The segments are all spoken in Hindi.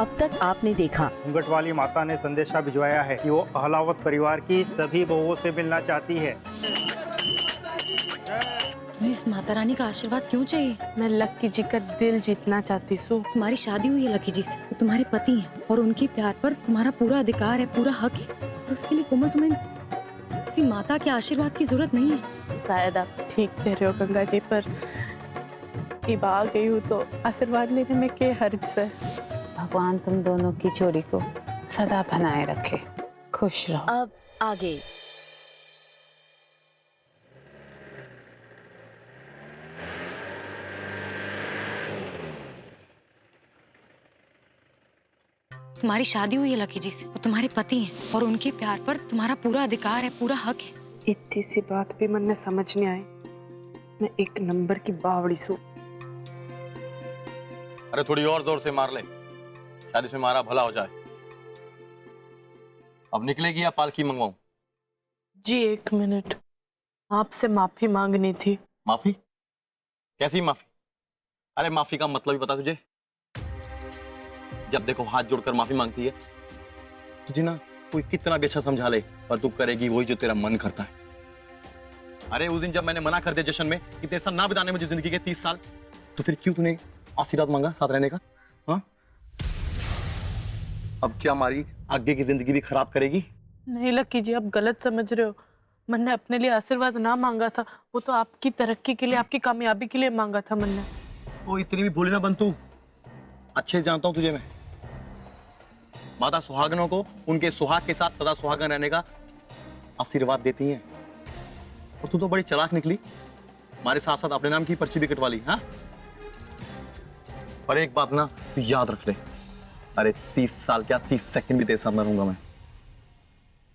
अब तक आपने देखा। घूंघट वाली माता ने संदेशा भिजवाया है कि वो अहलावत परिवार की सभी बहुओं से मिलना चाहती है। तुम्हें इस माता रानी का आशीर्वाद क्यों चाहिए? मैं लक्की जी का दिल जीतना चाहती हूँ। तुम्हारी शादी हुई है लकी जी से, वो तुम्हारे पति हैं और उनके प्यार पर तुम्हारा पूरा अधिकार है, पूरा हक है। और उसके लिए कोमल तुम्हें किसी माता के आशीर्वाद की जरूरत नहीं है। शायद आप ठीक कह रहे हो गंगा जी, पर अब आ गई हूँ तो आशीर्वाद लेने में क्या हर्ज है। भगवान तुम दोनों की जोड़ी को सदा बनाए रखे, खुश रहो। अब आगे। तुम्हारी शादी हुई है लकी जी से, वो तुम्हारे पति हैं और उनके प्यार पर तुम्हारा पूरा अधिकार है, पूरा हक है। इतनी सी बात भी मन में समझ नहीं आई। मैं एक नंबर की बावड़ी सू। अरे थोड़ी और जोर से मार ले, शायद इसमें हमारा भला हो जाए। अब निकलेगी या पालकी मंगवाऊं? जी एक मिनट, आपसे माफी मांगनी थी। माफी? कैसी माफी? अरे माफी का मतलब ही पता तुझे? जब देखो हाथ जोड़कर माफी मांगती है। तुझे ना कोई कितना भी अच्छा समझा ले, पर तू करेगी वही जो तेरा मन करता है। अरे उस दिन जब मैंने मना कर दिया जश्न में कि तेरे साथ ना बिताने मुझे जिंदगी के 30 साल, तो फिर क्यों तूने आशीर्वाद मांगा साथ रहने का? हाँ? अब क्या हमारी आगे की जिंदगी भी खराब करेगी? नहीं लक्की जी, आप गलत समझ रहे हो। मैंने अपने लिए आशीर्वाद ना मांगा था, वो तो आपकी तरक्की के लिए, आपकी कामयाबी के लिए मांगा था मैंने। वो इतनी भी भूली ना बन तू। अच्छे जानता हूं तुझे मैं। माता सुहागनों को उनके सुहाग के साथ सदा सुहागन रहने का आशीर्वाद देती हैं। और तू तो बड़ी चालाक निकली, हमारे साथ साथ अपने नाम की पर्ची भी कटवा ली। हाँ, पर एक बात ना तू याद रख ले, अरे 30 साल क्या 30 सेकंड भी तेरे साथ ना रहूंगा मैं।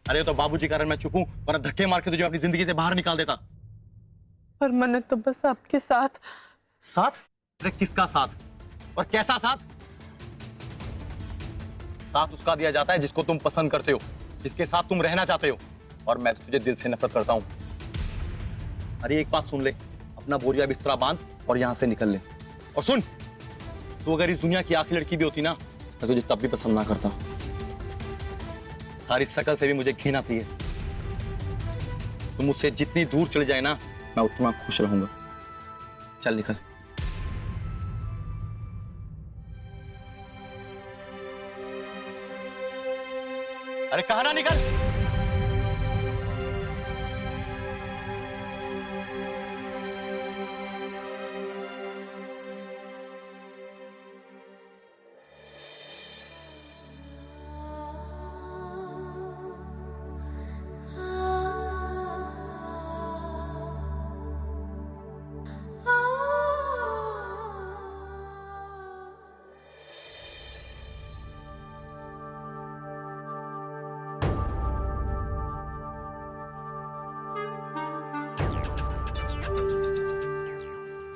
अरे तो बाबूजी कारण मैं चुप हूं, वरना धक्के मार के तुझे अपनी जिंदगी से बाहर निकाल देता। पर मैंने तो बस आपके साथ। साथ? अरे किसका साथ और कैसा साथ? साथ उसका दिया जाता है जिसको तुम पसंद करते हो, जिसके साथ तुम रहना चाहते हो। और मैं तो तुझे दिल से नफरत करता हूं। अरे एक बात सुन ले, अपना बोरिया बिस्तरा बांध और यहां से निकल ले। और सुन, तू अगर इस दुनिया की आखिरी लड़की भी होती ना, मैं तुझे तब भी पसंद ना करता। तारी शकल से भी मुझे घिन आती है। तुम मुझसे जितनी दूर चले जाए ना, मैं उतना खुश रहूंगा। चल निकल। अरे कहां ना निकल।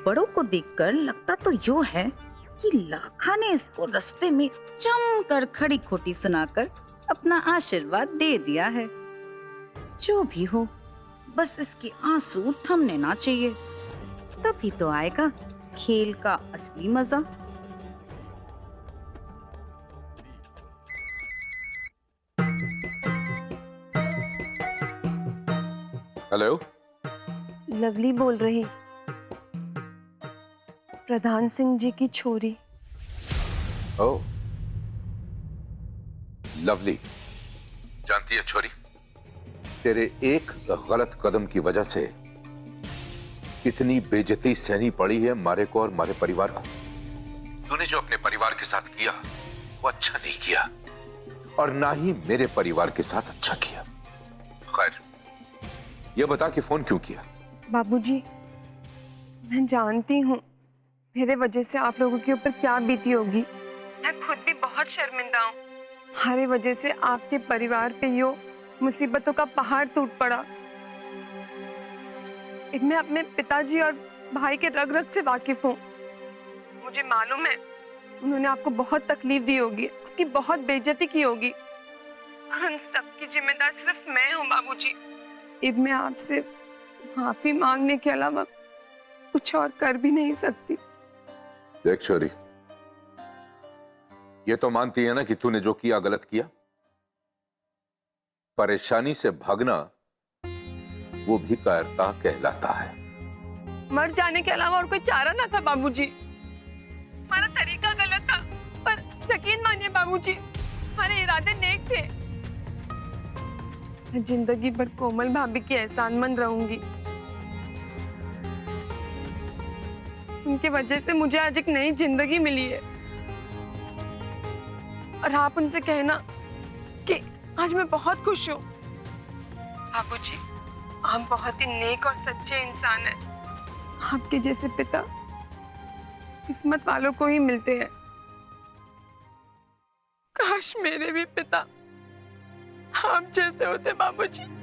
बड़ों को देखकर लगता तो यो है कि लाखा ने इसको रास्ते में जमकर खड़ी खोटी सुनाकर अपना आशीर्वाद दे दिया है। जो भी हो, बस इसके आंसू थमने ना चाहिए, तभी तो आएगा खेल का असली मजा। हेलो, लवली बोल रही, प्रधान सिंह जी की छोरी। ओह लवली, जानती है छोरी, तेरे एक गलत कदम की वजह से कितनी बेइज्जती सहनी पड़ी है मारे को और मारे परिवार को। तूने जो अपने परिवार के साथ किया वो अच्छा नहीं किया, और ना ही मेरे परिवार के साथ अच्छा किया। खैर, ये बता कि फोन क्यों किया? बाबूजी, मैं जानती हूँ मेरे वजह से आप लोगों के ऊपर क्या बीती होगी। मैं खुद भी बहुत शर्मिंदा हूँ। हमारे वजह से आपके परिवार पे यो मुसीबतों का पहाड़ टूट पड़ा। मैं अपने पिताजी और भाई के रग रग से वाकिफ हूँ। मुझे मालूम है उन्होंने आपको बहुत तकलीफ दी होगी, आपकी बहुत बेइज्जती की होगी, और उन सब की जिम्मेदार सिर्फ मैं हूँ बाबूजी। अब मैं आपसे माफी मांगने के अलावा कुछ और कर भी नहीं सकती। देख छोरी, ये तो मानती है ना कि तूने जो किया गलत किया। परेशानी से भागना वो भी कायरता कहलाता है। मर जाने के अलावा और कोई चारा ना था बाबूजी। हमारा तरीका गलत था, पर यकीन मानिए बाबूजी, हमारे इरादे नेक थे। मैं जिंदगी भर कोमल भाभी की एहसानमंद रहूंगी। उनकी वजह से मुझे आज एक नई जिंदगी मिली है। और आप उनसे कहना कि आज मैं बहुत खुश हूँ। बाबूजी, आप बहुत ही नेक और सच्चे इंसान हैं। आपके जैसे पिता किस्मत वालों को ही मिलते हैं। काश मेरे भी पिता आप जैसे होते बाबूजी।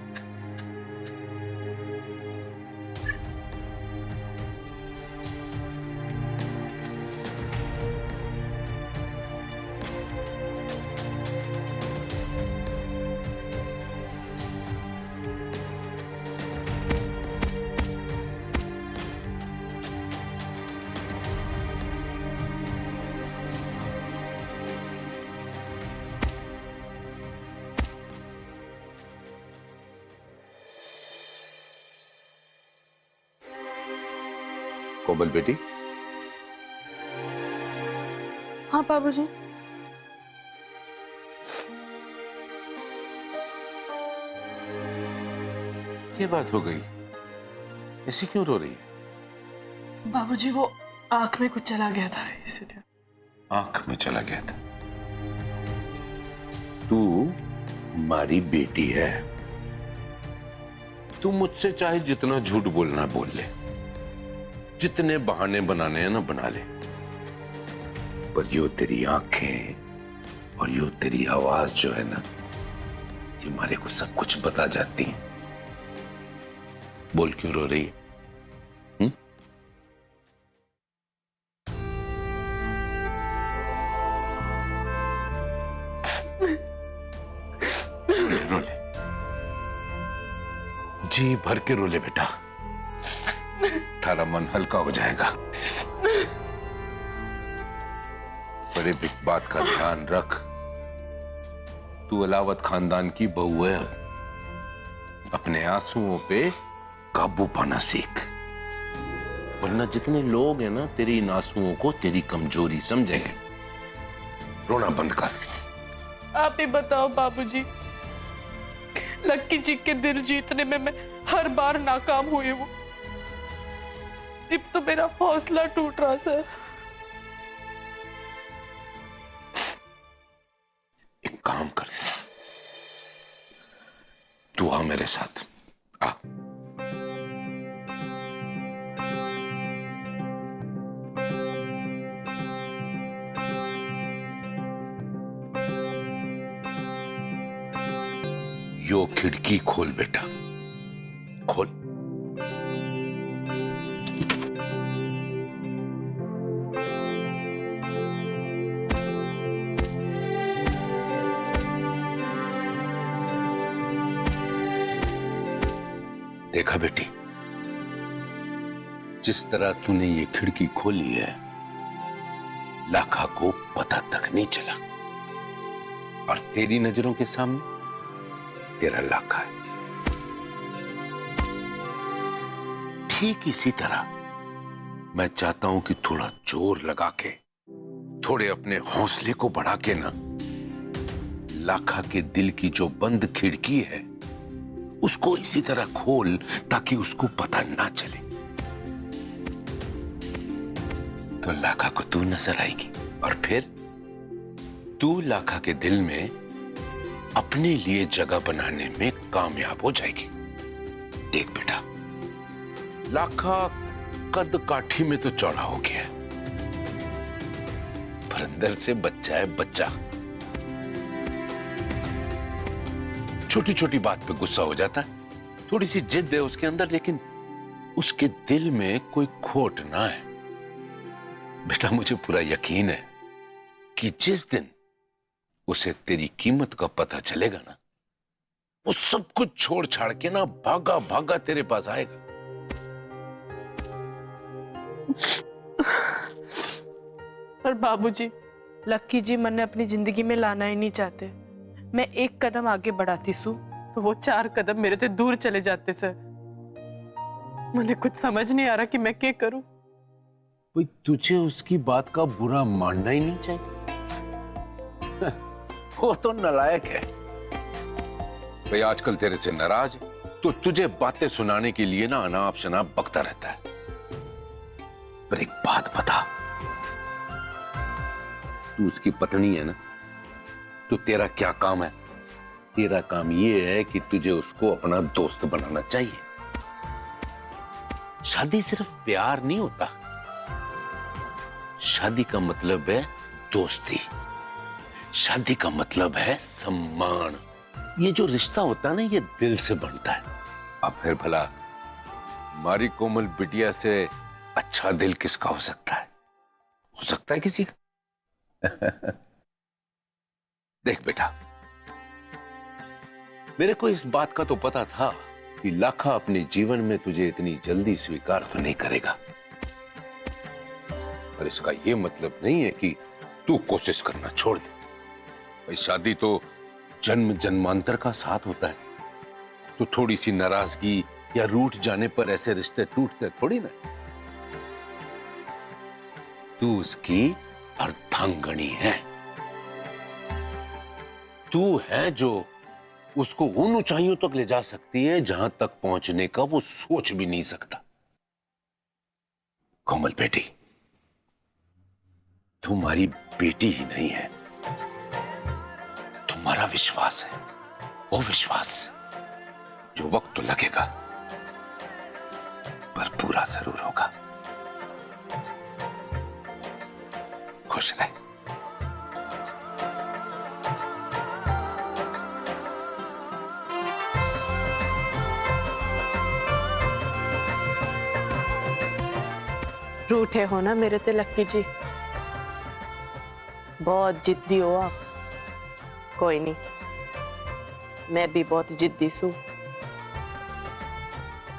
कोमल बेटी, हाँ बाबूजी। ये बात हो गई, ऐसी क्यों रो रही है? बाबूजी वो आंख में कुछ चला गया था इसलिए। आंख में चला गया था? तू हमारी बेटी है, तू मुझसे चाहे जितना झूठ बोलना बोल ले, जितने बहाने बनाने हैं ना बना ले, पर यो तेरी आंखें और यो तेरी आवाज जो है ना, ये हमारे को सब कुछ बता जाती है। बोल क्यों रो रही है? रो ले, जी भर के रो ले बेटा, थारा मन हल्का हो जाएगा। पर एक बात का ध्यान रख, तू अलावत खानदान की बहू है, अपने आंसुओं पे काबू पाना सीख, वरना जितने लोग हैं ना तेरी इन आंसुओं को तेरी कमजोरी समझेंगे। रोना बंद कर। आप ही बताओ बाबूजी, लक्की जी के दिल जीतने में मैं हर बार नाकाम हुई हूँ। अब तो मेरा हौसला टूट रहा है। एक काम करते, तू आ मेरे साथ, आ। यो खिड़की खोल बेटा, खोल। देखा बेटी, जिस तरह तूने ये खिड़की खोली है, लाखा को पता तक नहीं चला, और तेरी नजरों के सामने तेरा लाखा है। ठीक इसी तरह मैं चाहता हूं कि थोड़ा जोर लगा के, थोड़े अपने हौसले को बढ़ा के ना, लाखा के दिल की जो बंद खिड़की है उसको इसी तरह खोल ताकि उसको पता ना चले। तो लाखा को तू नजर आएगी और फिर तू लाखा के दिल में अपने लिए जगह बनाने में कामयाब हो जाएगी। देख बेटा, लाखा कद काठी में तो चौड़ा हो गया है, पर अंदर से बच्चा है बच्चा। छोटी छोटी बात पे गुस्सा हो जाता है, थोड़ी सी जिद है उसके अंदर, लेकिन उसके दिल में कोई खोट ना है। बेटा मुझे पूरा यकीन है कि जिस दिन उसे तेरी कीमत का पता चलेगा ना, वो सब कुछ छोड़ छाड़ के ना भागा भागा तेरे पास आएगा। पर बाबूजी, लक्की जी मन्ने अपनी जिंदगी में लाना ही नहीं चाहते। मैं एक कदम आगे बढ़ाती सू तो वो 4 कदम मेरे से दूर चले जाते सर। मुझे कुछ समझ नहीं आ रहा कि मैं क्या करूं। भाई तुझे उसकी बात का बुरा मानना ही नहीं चाहिए। वो तो नालायक है। भाई आजकल तेरे से नाराज है, तो तुझे बातें सुनाने के लिए ना अनाप शनाप बकता रहता है। पर एक बात बता, तू उसकी पत्नी है ना, तो तेरा क्या काम है? तेरा काम ये है कि तुझे उसको अपना दोस्त बनाना चाहिए। शादी सिर्फ प्यार नहीं होता, शादी का मतलब है दोस्ती, शादी का मतलब है सम्मान। ये जो रिश्ता होता है ना, ये दिल से बनता है। अब फिर भला हमारी कोमल बिटिया से अच्छा दिल किसका हो सकता है? हो सकता है किसी का। देख बेटा, मेरे को इस बात का तो पता था कि लाखा अपने जीवन में तुझे इतनी जल्दी स्वीकार तो नहीं करेगा, पर इसका यह मतलब नहीं है कि तू कोशिश करना छोड़ दे। भाई शादी तो जन्म जन्मांतर का साथ होता है, तो थोड़ी सी नाराजगी या रूठ जाने पर ऐसे रिश्ते टूटते थोड़ी ना। तू उसकी अर्धांगनी है। तू है जो उसको उन ऊंचाइयों तक ले जा सकती है जहां तक पहुंचने का वो सोच भी नहीं सकता। कोमल बेटी, तुम्हारी बेटी ही नहीं है, तुम्हारा विश्वास है। वो विश्वास जो वक्त तो लगेगा पर पूरा जरूर होगा। खुश रहे। रूठे हो ना मेरे ते लक्की जी, बहुत जिद्दी हो आप। कोई नहीं, मैं भी बहुत जिद्दी सू।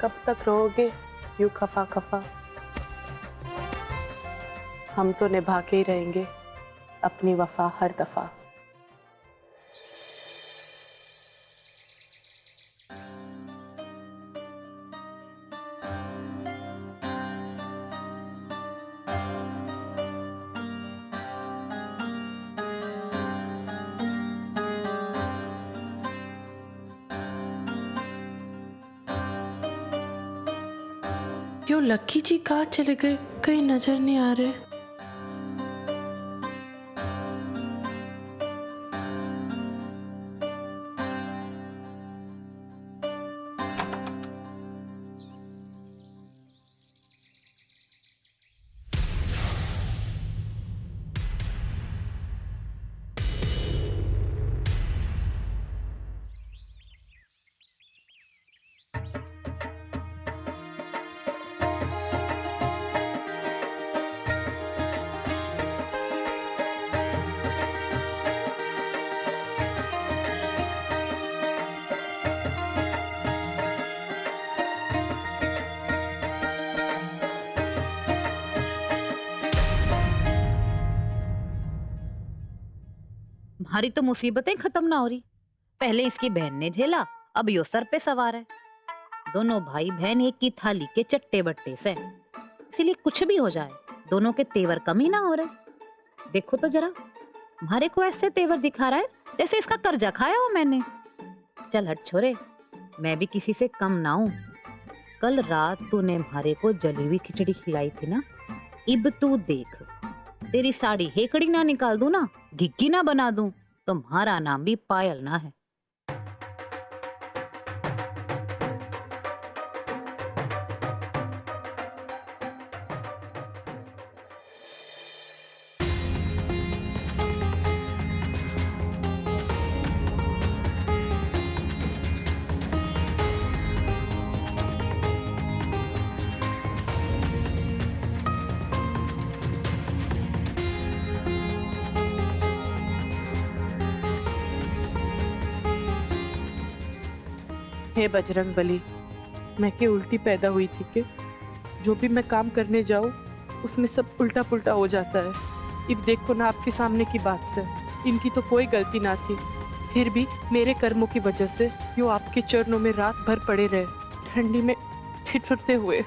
कब तक रहोगे यूं खफा खफा? हम तो निभा के ही रहेंगे अपनी वफा हर दफा। क्यों लक्की जी कहाँ चले गए? कहीं नजर नहीं आ रहे। हमारी तो मुसीबतें खत्म ना हो रही। पहले इसकी बहन ने झेला, अब यो सर पे सवार है। दोनों भाई बहन एक की थाली के चट्टे बट्टे से, इसीलिए कुछ भी हो जाए दोनों के तेवर कम ही ना हो रहे। देखो तो जरा, हमारे को ऐसे तेवर दिखा रहा है जैसे इसका कर्जा खाया हो मैंने। चल हट छोरे, मैं भी किसी से कम ना हूं। कल रात तूने हमारे को जली हुई खिचड़ी खिलाई थी ना, इब तू देख, तेरी साड़ी हेकड़ी ना निकाल दूं ना, घिग्गी ना बना दूं, तो हमारा नाम भी पायल ना है। हे बजरंग बली, मैं क्या उल्टी पैदा हुई थी कि जो भी मैं काम करने जाऊं उसमें सब उल्टा पुल्टा हो जाता है। अब देखो ना आपके सामने की बात से, इनकी तो कोई गलती ना थी, फिर भी मेरे कर्मों की वजह से यो आपके चरणों में रात भर पड़े रहे, ठंडी में ठिठुरते हुए।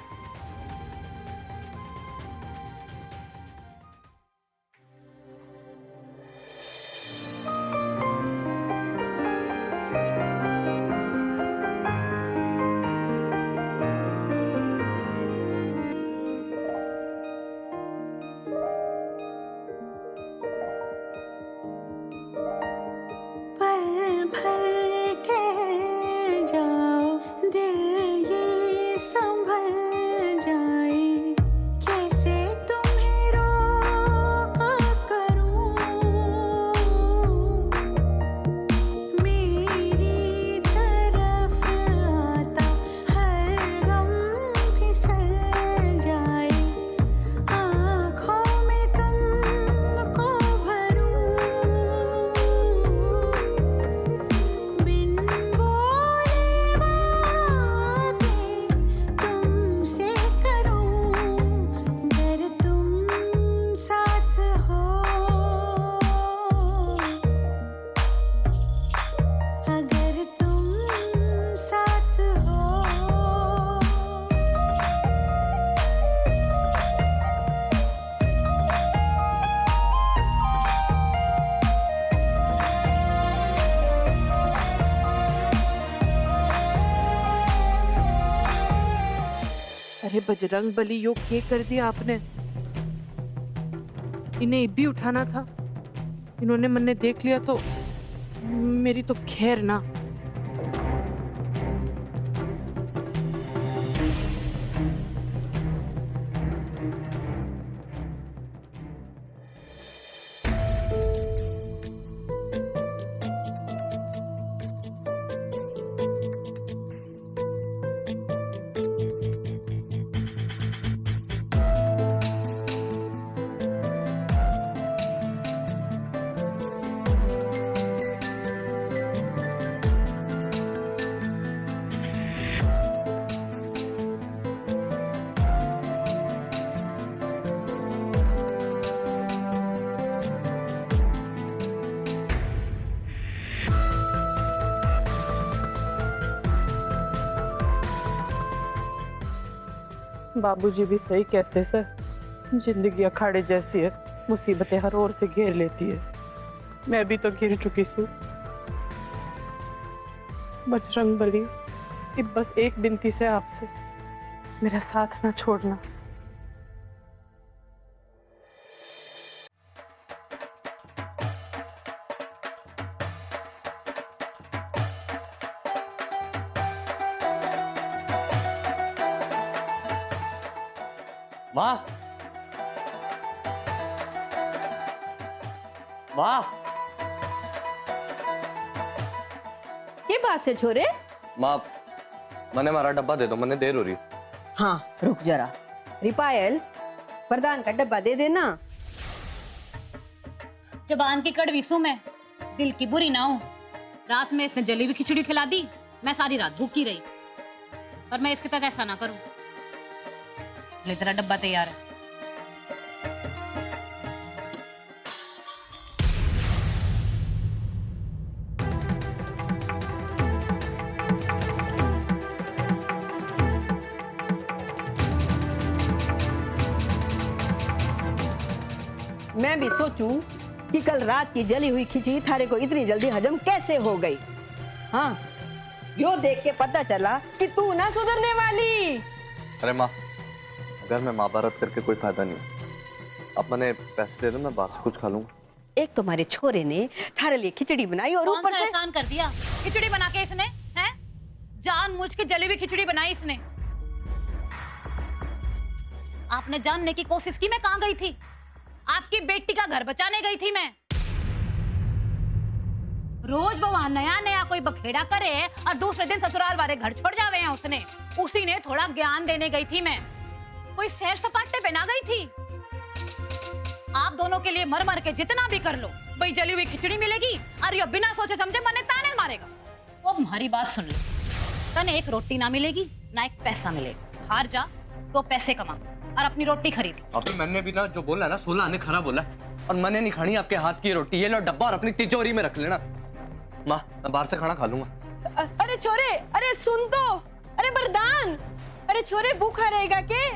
पल भर ठहर जाओ, दिल ये संभल जाए, कैसे तुम्हें रोका करूं, मेरी तरफ आता हर गम फिसल जाए, आँखों में तुमको भरूं, बिन बोले बातें तुमसे करूं, अगर तुम साथ हो, अगर तुम साथ हो। अरे बजरंग बली, यो क्या कर दिया आपने? इन्हें इब भी उठाना था, इन्होंने मैंने देख लिया तो मेरी तो खैर ना। बाबूजी भी सही कहते सर, जिंदगी अखाड़े जैसी है, मुसीबतें हर ओर से घेर लेती है। मैं भी तो घिर चुकी हूँ। बजरंग बली, अब बस एक विनती से आपसे, मेरा साथ ना छोड़ना। माँ, माँ, के बात से छोरे? माँ, मैंने हमारा डब्बा दे दो, मैंने देर हो रही। हाँ रुक जरा, रिपायल प्रधान का डब्बा दे देना। जबान की कड़वी सू मैं, दिल की बुरी ना हूँ। रात में इसने जली हुई खिचड़ी खिला दी, मैं सारी रात भूखी रही, पर मैं इसके तक ऐसा ना करूं। ले तेरा डब्बा तैयार है। मैं भी सोचूं कि कल रात की जली हुई खिचड़ी थारे को इतनी जल्दी हजम कैसे हो गई। हाँ, यो देख के पता चला कि तू ना सुधरने वाली। अरे माँ, घर में महाभारत करके कोई फायदा नहीं। अब मैंने पैसे दे दो, मैं बाहर से कुछ खा लूंगा। एक तुम्हारे छोरे ने थारे लिए खिचड़ी बनाई और कौन ऊपर सा से एहसान कर दिया? खिचड़ी बना के इसने, हैं? जानबूझ के जली हुई खिचड़ी बनाई इसने। आपने जानने की कोशिश की मैं कहाँ गई थी? आपकी बेटी का घर बचाने गई थी मैं। रोज वो वहां नया नया कोई बखेड़ा करे और दूसरे दिन ससुराल वाले घर छोड़ जावे हैं उसने। उसी ने थोड़ा ज्ञान देने गई थी मैं, कोई सैर सपाटे पे ना गई थी। आप दोनों के लिए मर मर के जितना भी कर लो, भाई जली हुई खिचड़ी मिलेगी और ये बिना सोचे समझे मने ताने मारेगा। वो हमारी बात सुन ले, तने एक रोटी ना मिलेगी ना एक पैसा मिलेगा। हार जा तो पैसे कमा और अपनी रोटी खरीद। अभी मैंने भी ना जो बोला ना 16 आने खरा बोला। और मैंने नहीं खानी आपके हाथ की रोटी। ये लो डब्बा और अपनी तिजोरी में रख लेना। माँ मैं बाहर से खाना खा लूंगा। अरे छोरे, अरे सुन तो, अरे वरदान, अरे छोरे भूखा रहेगा के?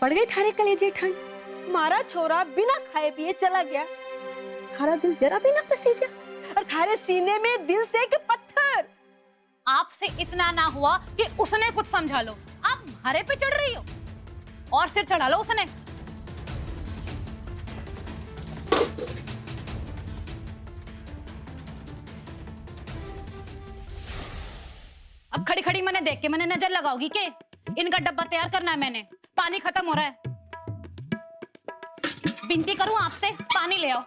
पड़ गई थारे कलेजे ठंड। मारा छोरा बिना खाए पिए चला गया, थारा दिल जरा भी ना पसीजा, और थारे सीने में दिल से के पत्थर। आपसे इतना ना हुआ कि उसने कुछ समझा लो, आप हरे पे चढ़ रही हो और सिर चढ़ा लो उसने। अब खड़ी खड़ी मैंने देख के मैंने नजर लगाओगी के? इनका डब्बा तैयार करना है मैंने, पानी खत्म हो रहा है। विनती करूं आपसे, पानी ले आओ।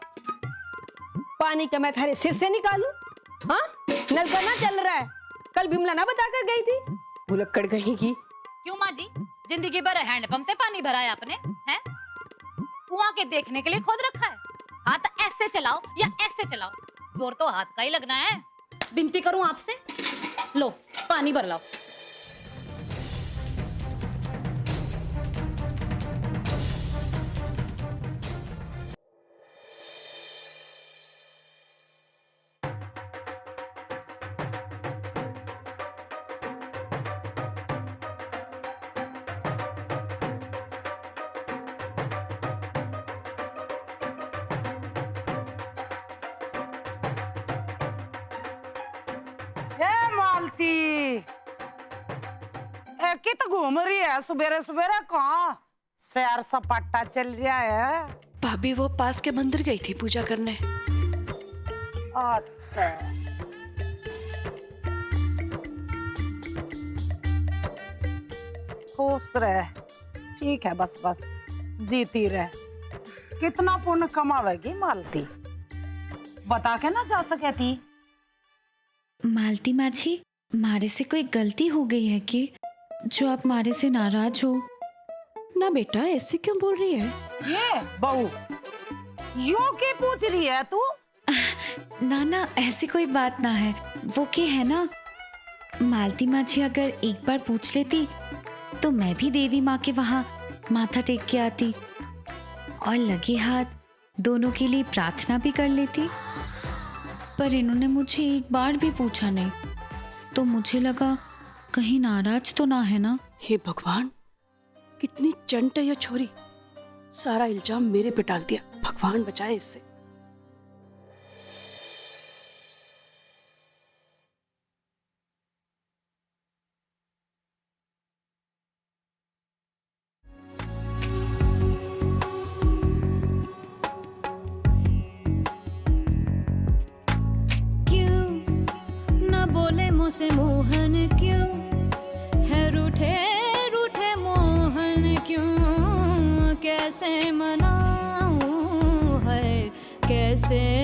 पानी का मैं थारे सिर से निकालूं? हाँ, नल का ना चल रहा है, कल बिमला ना बता कर गई थी, भुलक्कड़ कहीं की। क्यों माँ जी, जिंदगी भर हैंडपंप से पानी भरा है आपने, हैं? कुआं के देखने के लिए खोद रखा है। हाथ ऐसे चलाओ या ऐसे चलाओ, जोर तो हाथ का ही लगना है। विनती करूं आपसे, लो पानी भर लाओ। मालती की तो घूम रही है सुबेरे सुबेरे, कहाँ सैर सपाटा चल रहा है? भाभी वो पास के मंदिर गई थी पूजा करने। अच्छा, खुश रहे, ठीक है, बस बस जीती रहे। कितना पुण्य कमावेगी मालती, बता के ना जा सके थी। मालती माझी, मारे से कोई गलती हो गई है कि जो आप मारे से नाराज हो? ना बेटा, ऐसे क्यों बोल रही है? ये बहू यूं के पूछ रही है तू? ना ना, ऐसी कोई बात ना है। वो क्या है ना, मालती माझी अगर एक बार पूछ लेती तो मैं भी देवी माँ के वहाँ माथा टेक के आती और लगे हाथ दोनों के लिए प्रार्थना भी कर लेती। पर इन्होंने मुझे एक बार भी पूछा नहीं, तो मुझे लगा कहीं नाराज तो ना है ना। हे भगवान, कितनी चंट है ये छोरी, सारा इल्जाम मेरे पे डाल दिया। भगवान बचाए इससे। से मोहन क्यों है रूठे रूठे मोहन क्यों, कैसे मनाऊं है कैसे